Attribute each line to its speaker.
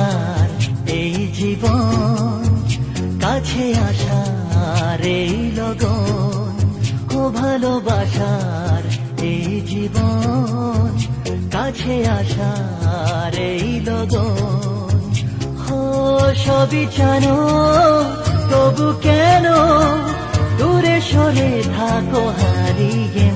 Speaker 1: বাসার এই জীবন, কাছে আসার এই লগন, ও ভালোবাসার এই জীবন, কাছে আসার এই লগন। ও সবই জানো, তবু কেন দূরে সরে থাকো হারিয়ে